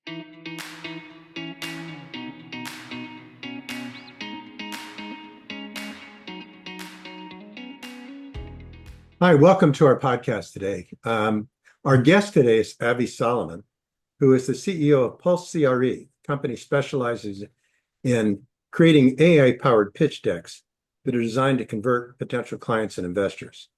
Hi, welcome to our podcast today. Our guest today is Avi Solomon, who is the CEO of Pulse CRE. The company specializes in creating AI-powered pitch decks that are designed to convert potential clients and investors.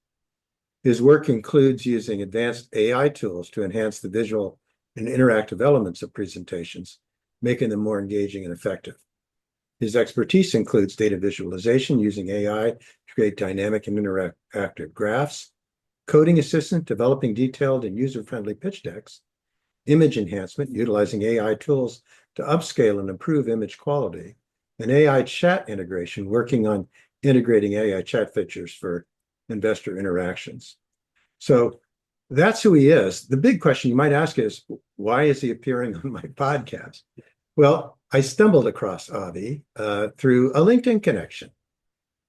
His work includes using advanced AI tools to enhance the visual and interactive elements of presentations, making them more engaging and effective. His expertise includes data visualization using AI to create dynamic and interactive graphs, coding assistant developing detailed and user-friendly pitch decks, image enhancement utilizing AI tools to upscale and improve image quality, and AI chat integration working on integrating AI chat features for investor interactions. So that's who he is. The big question you might ask is, why is he appearing on my podcast? Well, I stumbled across Avi through a LinkedIn connection.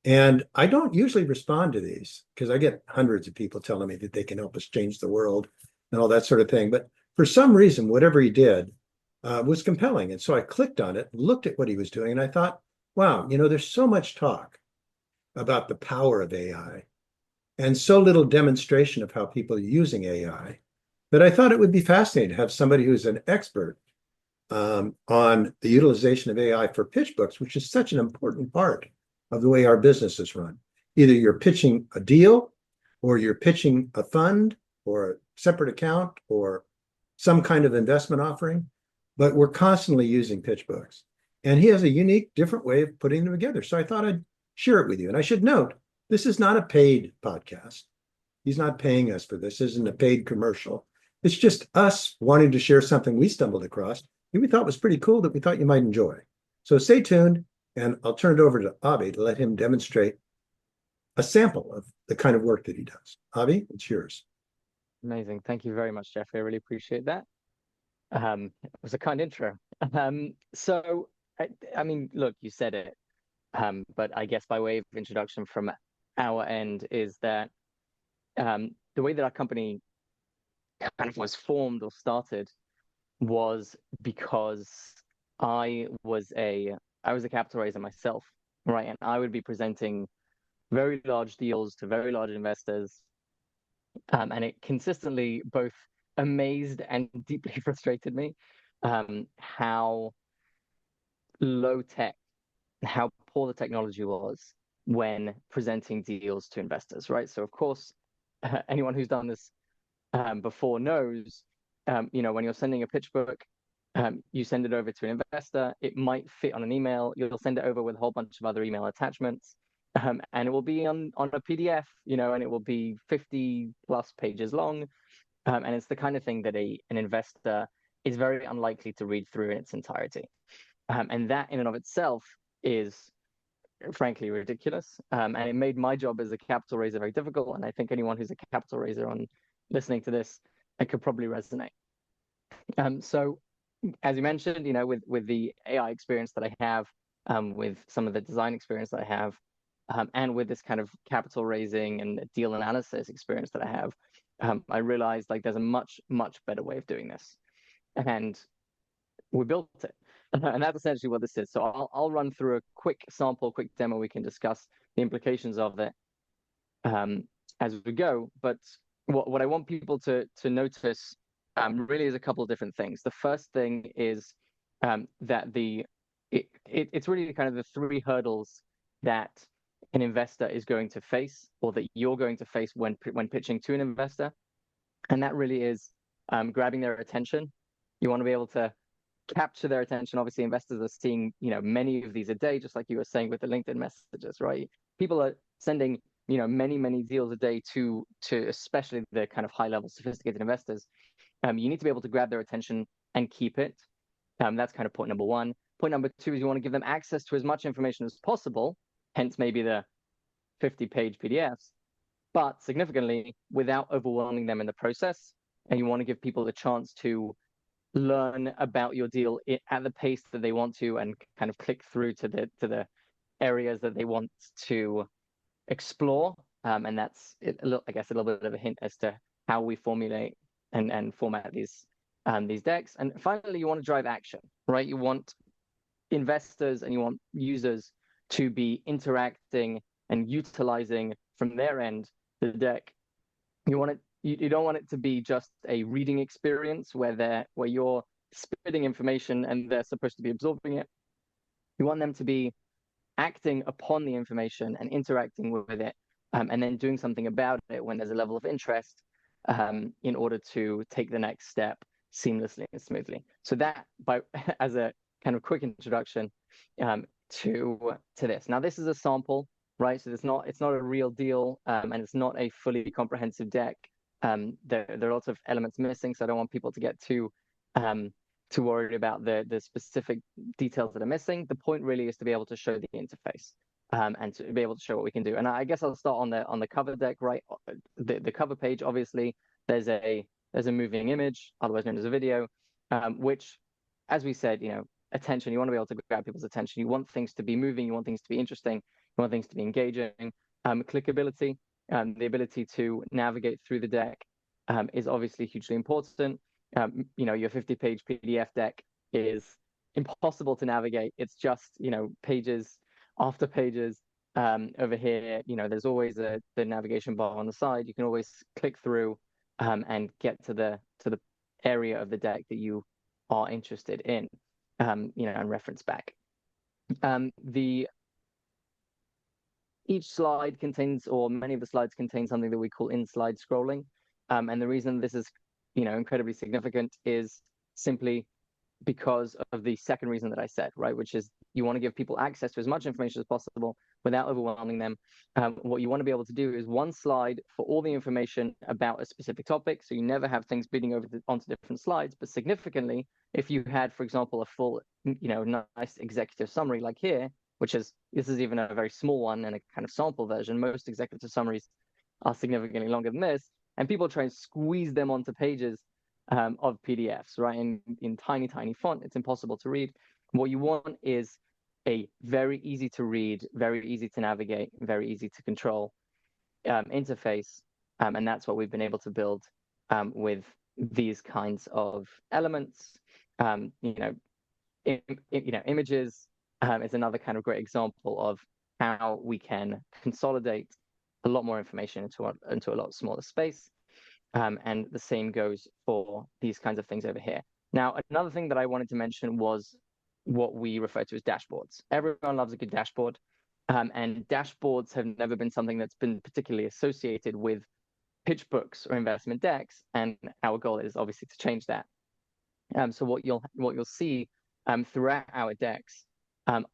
And I don't usually respond to these because I get hundreds of people telling me that they can help us change the world and all that sort of thing. But for some reason, whatever he did was compelling. And so I clicked on it, looked at what he was doing, and I thought, wow, there's so much talk about the power of AI and so little demonstration of how people are using AI that I thought it would be fascinating to have somebody who's an expert on the utilization of AI for pitch books, which is such an important part of the way our business is run. Either you're pitching a deal, or you're pitching a fund, or a separate account, or some kind of investment offering, but we're constantly using pitch books. And he has a unique, different way of putting them together. So I thought I'd share it with you. And I should note, this is not a paid podcast. He's not paying us for this. This isn't a paid commercial. It's just us wanting to share something we stumbled across and we thought was pretty cool that we thought you might enjoy. So stay tuned, and I'll turn it over to Avi to let him demonstrate a sample of the kind of work that he does. Avi, it's yours. Amazing. Thank you very much, Geoffrey. I really appreciate that. It was a kind intro. So, I mean, look, you said it, but I guess by way of introduction from our end is that the way that our company kind of was formed or started was because I was a capital raiser myself, right? And I would be presenting very large deals to very large investors. And it consistently both amazed and deeply frustrated me how low tech, how poor the technology was when presenting deals to investors, right? So, of course, anyone who's done this before knows, when you're sending a pitch book, you send it over to an investor. It might fit on an email. You'll send it over with a whole bunch of other email attachments. And it will be on a PDF, and it will be 50 plus pages long. And it's the kind of thing that an investor is very unlikely to read through in its entirety. And that in and of itself is frankly ridiculous. And it made my job as a capital raiser very difficult. And I think anyone who's a capital raiser on listening to this, it could probably resonate. So as you mentioned, with the AI experience that I have, with some of the design experience that I have, and with this kind of capital raising and deal analysis experience that I have, I realized like there's a much, much better way of doing this. And we built it. And that's essentially what this is. So I'll run through a quick sample, quick demo. We can discuss the implications of it as we go. But what I want people to notice really is a couple of different things. The first thing is that it's really kind of the three hurdles that an investor is going to face, or that you're going to face when pitching to an investor. And that really is grabbing their attention. You want to be able to capture their attention. Obviously, investors are seeing, many of these a day, just like you were saying with the LinkedIn messages, right? People are sending, many, many deals a day to especially the kind of high level sophisticated investors. You need to be able to grab their attention and keep it. That's kind of point number one. Point number two is you want to give them access to as much information as possible, hence maybe the 50-page PDFs, but significantly without overwhelming them in the process. And you want to give people the chance to learn about your deal at the pace that they want to, and kind of click through to the areas that they want to explore. And that's I guess a little bit of a hint as to how we formulate and format these these decks. And finally, you want to drive action, right? You want investors and you want users to be interacting and utilizing from their end the deck. You don't want it to be just a reading experience where you're spitting information and they're supposed to be absorbing it. You want them to be acting upon the information and interacting with it, and then doing something about it when there's a level of interest, in order to take the next step seamlessly and smoothly. So that, by as a kind of quick introduction, to this. Now, this is a sample, right? So it's not a real deal, and it's not a fully comprehensive deck. There are lots of elements missing, so I don't want people to get too worried about the specific details that are missing. The point really is to be able to show the interface, and to be able to show what we can do. And I guess I'll start on the cover deck, right? The cover page, obviously, there's a moving image, otherwise known as a video, which, as we said, attention. You want to be able to grab people's attention. You want things to be moving. You want things to be interesting. You want things to be engaging. Clickability, the ability to navigate through the deck, is obviously hugely important. Your 50-page PDF deck is impossible to navigate. It's just, pages after pages. Over here, there's always the navigation bar on the side. You can always click through, and get to the area of the deck that you are interested in, and reference back. Each slide contains, or many of the slides contain, something that we call in-slide scrolling. And the reason this is, incredibly significant is simply because of the second reason that I said, right, which is you want to give people access to as much information as possible without overwhelming them. What you want to be able to do is one slide for all the information about a specific topic, so you never have things bleeding over onto different slides. But significantly, if you had, for example, a full, nice executive summary like here, this is even a very small one and a kind of sample version. Most executive summaries are significantly longer than this, and people try and squeeze them onto pages of PDFs, right? In tiny, tiny font. It's impossible to read. What you want is a very easy to read, very easy to navigate, very easy to control interface. And that's what we've been able to build with these kinds of elements. Images is another kind of great example of how we can consolidate a lot more information into a lot smaller space. And the same goes for these kinds of things over here. Now, another thing that I wanted to mention was what we refer to as dashboards. Everyone loves a good dashboard, and dashboards have never been something that's been particularly associated with pitch books or investment decks, and our goal is obviously to change that. So what you'll see throughout our decks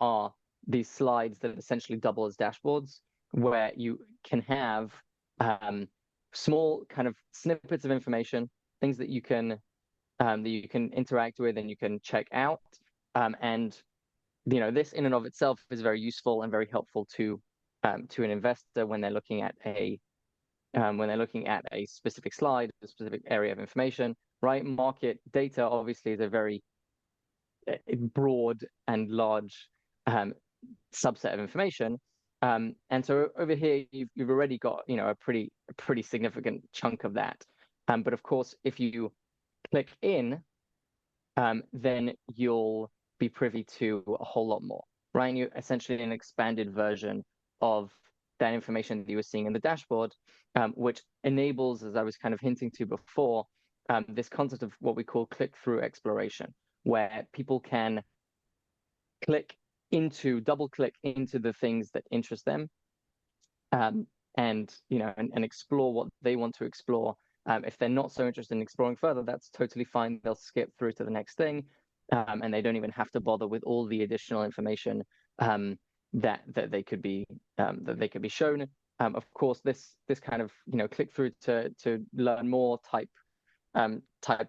are these slides that essentially double as dashboards, where you can have small kind of snippets of information, things that you can interact with and you can check out. And this in and of itself is very useful and very helpful to an investor when they're looking at a specific slide, a specific area of information. Right, market data obviously is a very broad and large subset of information. And so over here, you've already got a pretty significant chunk of that. But of course, if you click in, then you'll be privy to a whole lot more, right? And you're essentially an expanded version of that information that you were seeing in the dashboard, which enables, as I was kind of hinting to before, this concept of what we call click-through exploration, where people can double click into the things that interest them, and explore what they want to explore. If they're not so interested in exploring further, that's totally fine. They'll skip through to the next thing, and they don't even have to bother with all the additional information that they could be shown. Of course, this kind of click through to learn more type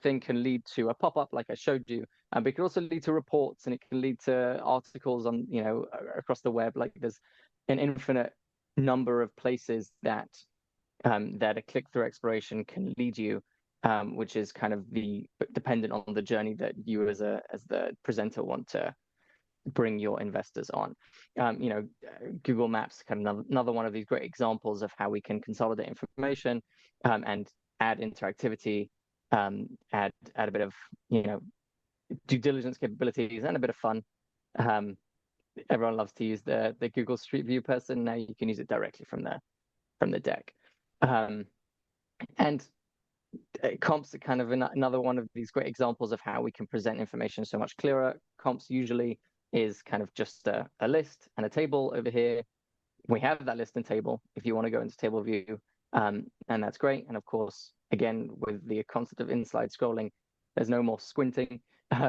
thing can lead to a pop-up like I showed you, but it can also lead to reports, and it can lead to articles on across the web. Like there's an infinite number of places that a click-through exploration can lead you, which is kind of dependent on the journey that you as the presenter want to bring your investors on. Google Maps, kind of another one of these great examples of how we can consolidate information and add interactivity. add a bit of, you know, due diligence capabilities and a bit of fun. Um, Everyone loves to use the Google Street View person. Now you can use it directly from the deck. Um, and comps are kind of another one of these great examples of how we can present information so much clearer. Comps usually is kind of just a list and a table over here. We have that list and table if you want to go into table view, and that's great. And of course, again, with the concept of in-slide scrolling, there's no more squinting.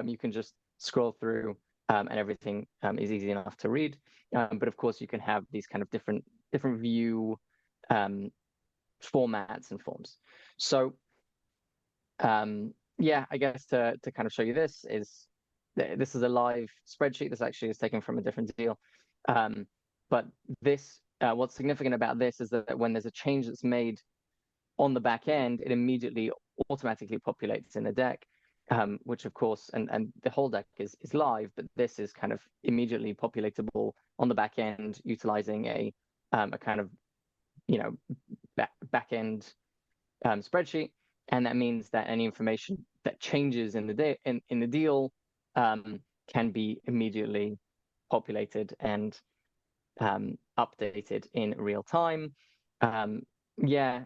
You can just scroll through, and everything is easy enough to read. But of course, you can have these kind of different view um, formats and forms. So yeah, I guess to kind of show you this is a live spreadsheet. This actually is taken from a different deal. But this, what's significant about this is that when there's a change that's made on the back end, it immediately automatically populates in the deck, which of course, and the whole deck is live, but this is kind of immediately populatable on the back end, utilizing a kind of, you know, back end spreadsheet. And that means that any information that changes in the deal can be immediately populated and updated in real time. Yeah,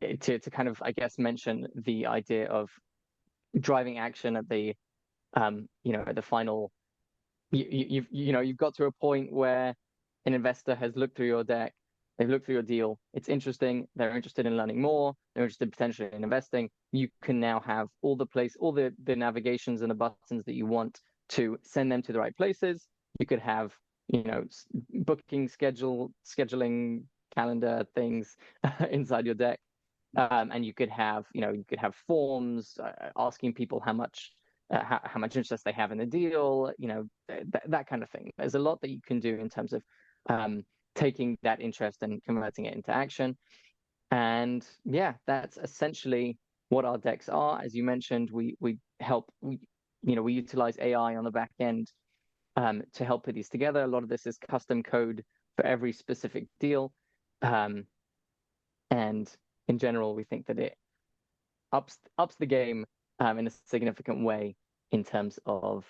to kind of, I guess, mention the idea of driving action at the you know, at the final. You've got to a point where an investor has looked through your deck, they've looked through your deal, it's interesting, they're interested in learning more, they're interested potentially in investing. You can now have all the navigations and the buttons that you want to send them to the right places. You could have, you know, booking scheduling calendar things inside your deck. And you could have, forms asking people how much interest they have in the deal, that kind of thing. There's a lot that you can do in terms of taking that interest and converting it into action. And yeah, that's essentially what our decks are. As you mentioned, we utilize AI on the back end to help put these together. A lot of this is custom code for every specific deal. And in general, we think that it ups the game in a significant way in terms of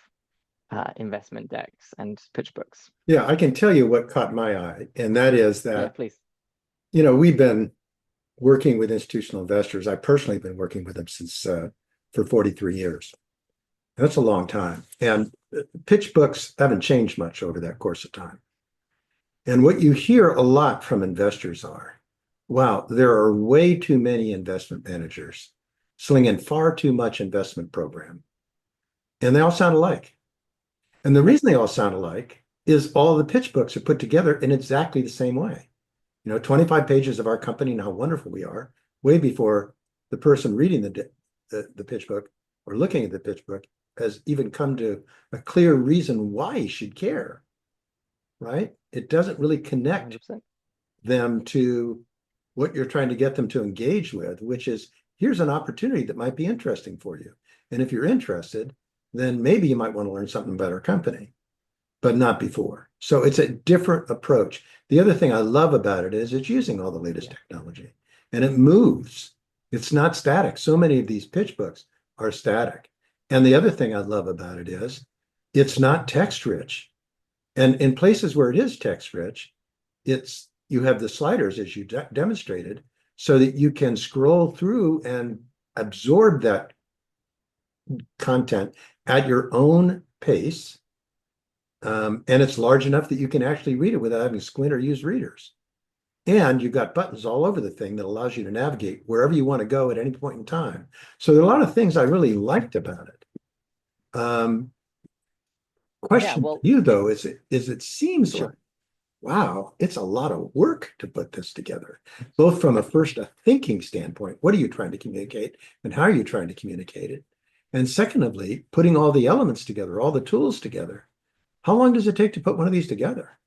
investment decks and pitch books. Yeah, I can tell you what caught my eye, and that is Yeah, that, please. we've been working with institutional investors. I've personally been working with them since for 43 years. That's a long time. And pitch books haven't changed much over that course of time. And what you hear a lot from investors are, wow, there are way too many investment managers slinging far too much investment program. And they all sound alike. And the reason they all sound alike is all the pitch books are put together in exactly the same way. 25 pages of our company and how wonderful we are, way before the person reading the pitch book or looking at the pitch book has even come to a clear reason why he should care, right? It doesn't really connect 100%. them to what you're trying to get them to engage with, which is, here's an opportunity that might be interesting for you. And if you're interested, then maybe you might want to learn something about our company, but not before. So it's a different approach. The other thing I love about it is it's using all the latest technology and it moves. It's not static. So many of these pitch books are static. And the other thing I love about it is it's not text rich. And in places where it is text rich, you have the sliders as you demonstrated so that you can scroll through and absorb that content at your own pace. And it's large enough that you can actually read it without having to squint or use readers. And you've got buttons all over the thing that allows you to navigate wherever you want to go at any point in time. So there are a lot of things I really liked about it. Question for you though is it seems like, wow, it's a lot of work to put this together, both from a thinking standpoint. What are you trying to communicate and how are you trying to communicate it? And secondly, putting all the elements together, all the tools together. How long does it take to put one of these together?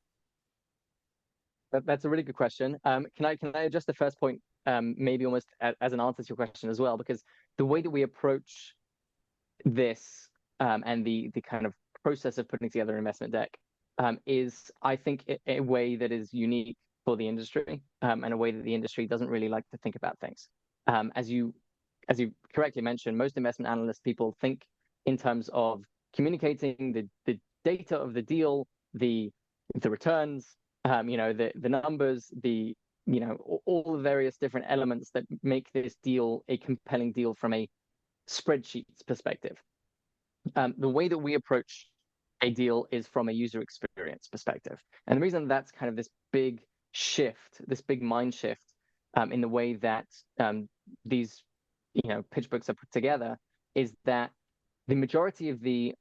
That's a really good question. Can I adjust the first point, maybe almost as an answer to your question as well? Because the way that we approach this and the kind of process of putting together an investment deck is, I think, a way that is unique for the industry and a way that the industry doesn't really like to think about things. As you as you correctly mentioned, most investment analyst people think in terms of communicating the data of the deal, the returns, the numbers, all the various different elements that make this deal a compelling deal from a spreadsheet's perspective. The way that we approach a deal is from a user experience perspective. And the reason that's kind of this big shift, this big mind shift in the way that these pitch books are put together is that the majority of the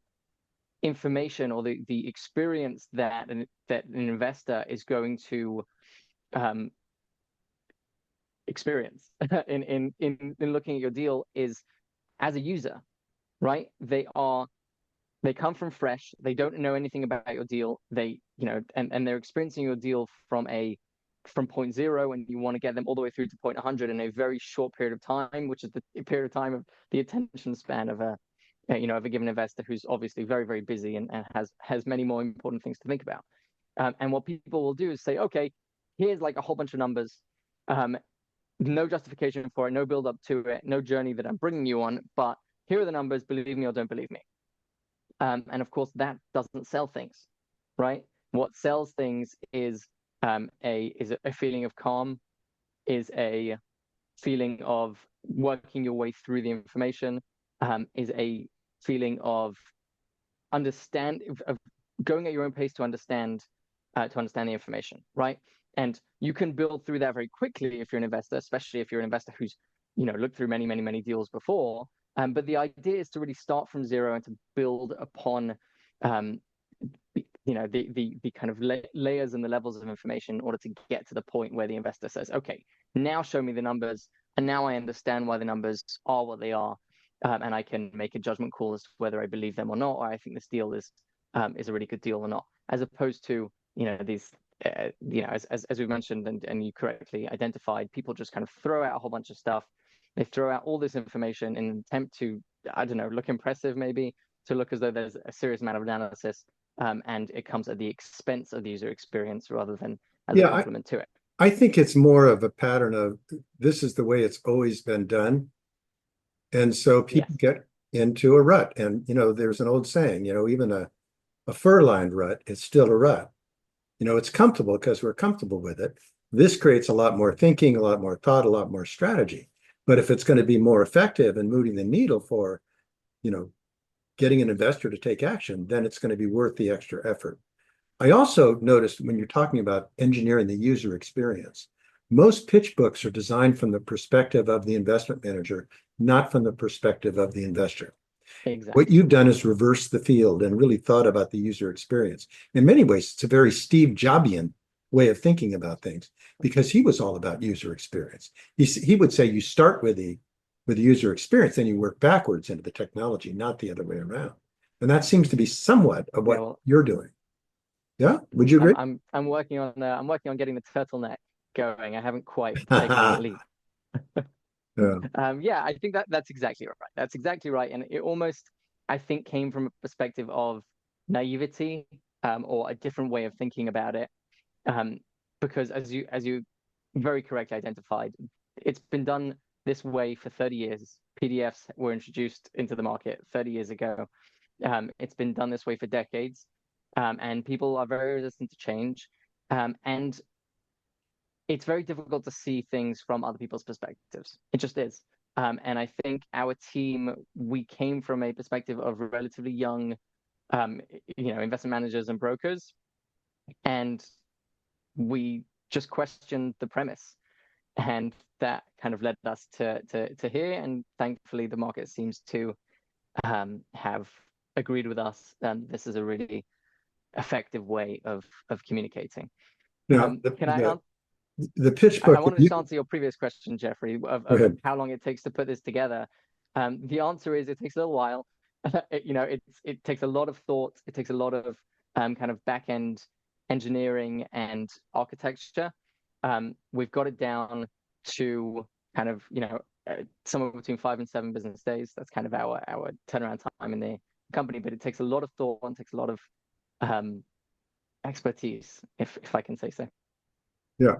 information or the experience that an investor is going to experience in looking at your deal is as a user, right? They come from fresh, they don't know anything about your deal, and they're experiencing your deal from point zero, and you want to get them all the way through to point 100 in a very short period of time, which is the period of time of the attention span of a given investor who's obviously very, very busy and has many more important things to think about. And what people will do is say, okay, here's like a whole bunch of numbers, no justification for it, no build up to it, no journey that I'm bringing you on, but here are the numbers, believe me or don't believe me. And of course, that doesn't sell things, right? What sells things is a feeling of calm, is a feeling of working your way through the information, is a feeling of going at your own pace to understand the information, right? And you can build through that very quickly if you're an investor, especially if you're an investor who's looked through many, many, many deals before. But the idea is to really start from zero and to build upon the kind of layers and the levels of information in order to get to the point where the investor says, okay, now show me the numbers, and now I understand why the numbers are what they are, and I can make a judgment call as to whether I believe them or not, or I think this deal is a really good deal or not, as opposed to these as we mentioned and you correctly identified, people just kind of throw out a whole bunch of stuff. They throw out all this information in an attempt to, I don't know, look impressive, maybe, to look as though there's a serious amount of analysis, and it comes at the expense of the user experience rather than as a complement to it. I think it's more of a pattern of this is the way it's always been done. And so people get into a rut. And, there's an old saying, even a fur-lined rut, it's still a rut. It's comfortable because we're comfortable with it. This creates a lot more thinking, a lot more thought, a lot more strategy. But if it's going to be more effective in moving the needle for, getting an investor to take action, then it's going to be worth the extra effort. I also noticed when you're talking about engineering the user experience, most pitch books are designed from the perspective of the investment manager, not from the perspective of the investor. Exactly. What you've done is reverse the field and really thought about the user experience. In many ways, it's a very Steve Jobsian way of thinking about things because he was all about user experience. He would say you start with the user experience, then you work backwards into the technology, not the other way around. And that seems to be somewhat of what you're doing. Yeah, would you agree? I'm working on getting the turtleneck going. I haven't quite taken that leap. I think that's exactly right. That's exactly right. And it almost, I think, came from a perspective of naivety, or a different way of thinking about it. Because as you very correctly identified, it's been done this way for 30 years. PDFs were introduced into the market 30 years ago. It's been done this way for decades. And people are very resistant to change. And it's very difficult to see things from other people's perspectives. It just is. And I think our team, we came from a perspective of relatively young, investment managers and brokers, and we just questioned the premise, and that kind of led us to here. And thankfully, the market seems to have agreed with us. This is a really effective way of communicating. Now, the pitch book. I wanted to answer your previous question, Geoffrey, of how long it takes to put this together. The answer is it takes a little while. It takes a lot of thought. It takes a lot of kind of back end engineering and architecture. We've got it down to kind of somewhere between 5 and 7 business days. That's kind of our turnaround time in the company. But it takes a lot of thought and takes a lot of expertise, if I can say so. Yeah.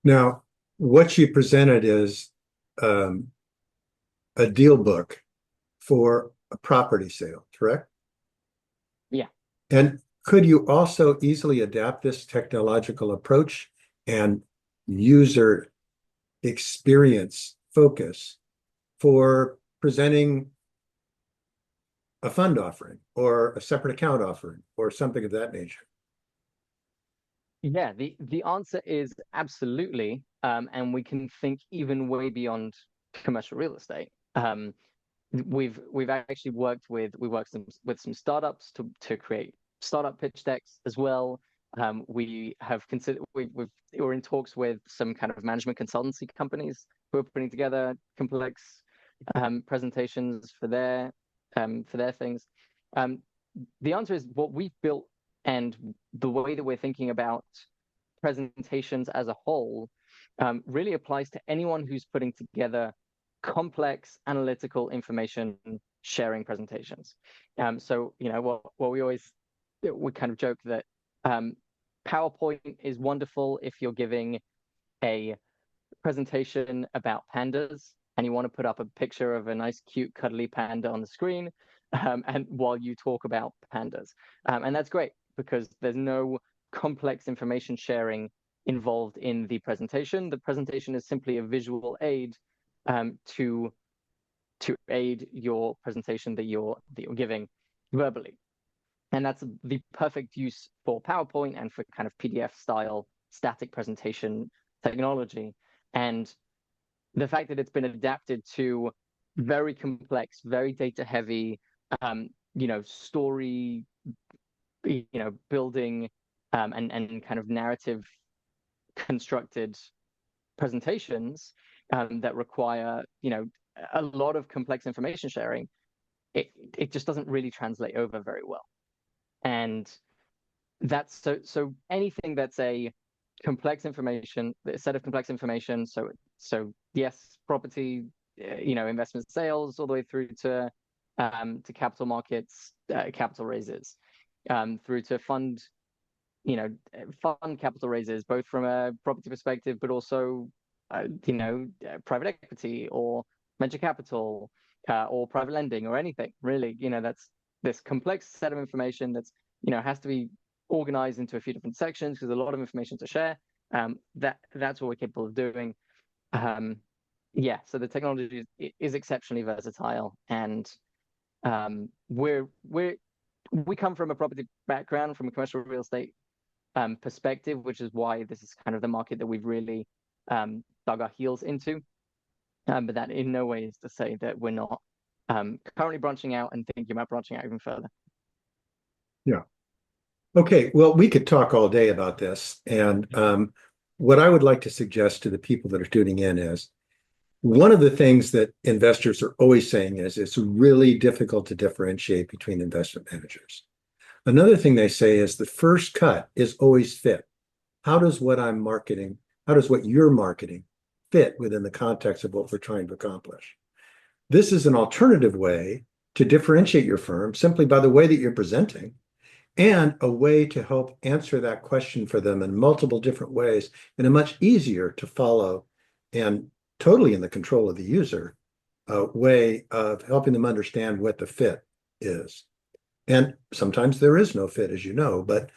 Now, what you presented is a deal book for a property sale, correct? Yeah. And could you also easily adapt this technological approach and user experience focus for presenting a fund offering or a separate account offering or something of that nature? Yeah, the answer is absolutely. And we can think even way beyond commercial real estate. We've actually worked with some startups to create startup pitch decks as well. We have considered we're in talks with some kind of management consultancy companies who are putting together complex presentations for their things. Um, the answer is what we've built and the way that we're thinking about presentations as a whole really applies to anyone who's putting together complex analytical information sharing presentations. So, what we kind of joke that PowerPoint is wonderful if you're giving a presentation about pandas and you want to put up a picture of a nice, cute, cuddly panda on the screen, and while you talk about pandas. And that's great because there's no complex information sharing involved in the presentation. The presentation is simply a visual aid to aid your presentation that you're giving verbally. And that's the perfect use for PowerPoint and for kind of PDF style static presentation technology. And the fact that it's been adapted to very complex, very data heavy, story, building and kind of narrative constructed presentations that require, a lot of complex information sharing, it just doesn't really translate over very well. And that's so anything that's a complex information, a set of complex information. So yes, property, investment sales, all the way through to capital markets, capital raises, through to fund capital raises, both from a property perspective, but also private equity or venture capital or private lending or anything really. That's this complex set of information that's has to be organized into a few different sections because a lot of information to share. That's what we're capable of doing. So the technology is exceptionally versatile, and we come from a property background, from a commercial real estate perspective, which is why this is kind of the market that we've really dug our heels into. But that in no way is to say that we're not currently branching out and thinking about branching out even further. Yeah. Okay. Well, we could talk all day about this. And what I would like to suggest to the people that are tuning in is one of the things that investors are always saying is it's really difficult to differentiate between investment managers. Another thing they say is the first cut is always fit. How does what you're marketing fit within the context of what we're trying to accomplish? This is an alternative way to differentiate your firm simply by the way that you're presenting, and a way to help answer that question for them in multiple different ways in a much easier to follow and totally in the control of the user way of helping them understand what the fit is. And sometimes there is no fit, as you know, but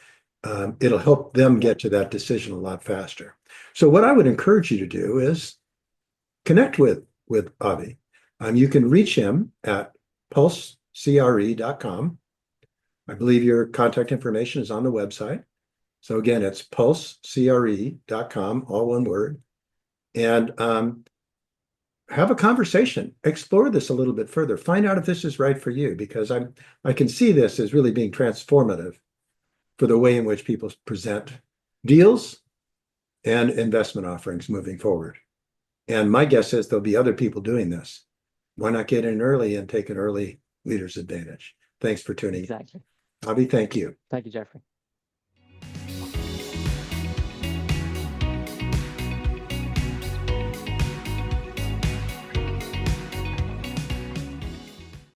it'll help them get to that decision a lot faster. So what I would encourage you to do is connect with Avi. You can reach him at pulsecre.com. I believe your contact information is on the website. So again, it's pulsecre.com, all one word. And have a conversation, explore this a little bit further, find out if this is right for you, because I can see this as really being transformative for the way in which people present deals and investment offerings moving forward. And my guess is there'll be other people doing this. Why not get in early and take an early leader's advantage? Thanks for tuning in. Exactly. Avi, thank you. Thank you, Geoffrey.